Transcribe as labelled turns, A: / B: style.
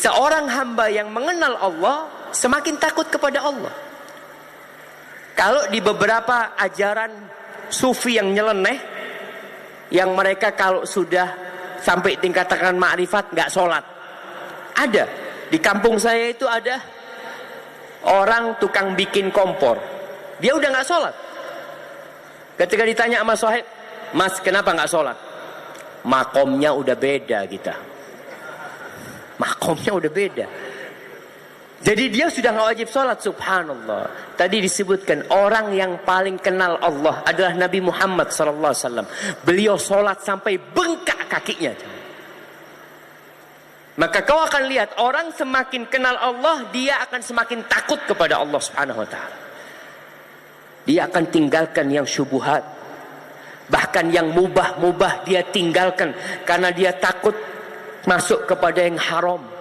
A: Seorang hamba yang mengenal Allah semakin takut kepada Allah. Kalau di beberapa ajaran sufi yang nyeleneh, yang mereka kalau sudah sampai tingkatan ma'rifat nggak sholat. Ada di kampung saya itu ada orang tukang bikin kompor, dia udah nggak sholat. Ketika ditanya sama sahib, Mas kenapa nggak sholat? Makomnya udah beda kita. Makomnya udah beda. Jadi dia sudah nggak wajib sholat. Subhanallah. Tadi disebutkan orang yang paling kenal Allah adalah Nabi Muhammad SAW. Beliau sholat sampai bengkak kakinya. Maka kau akan lihat orang semakin kenal Allah, dia akan semakin takut kepada Allah Subhanahu Wa Taala. Dia akan tinggalkan yang syubhat, bahkan yang mubah-mubah dia tinggalkan karena dia takut masuk kepada yang haram.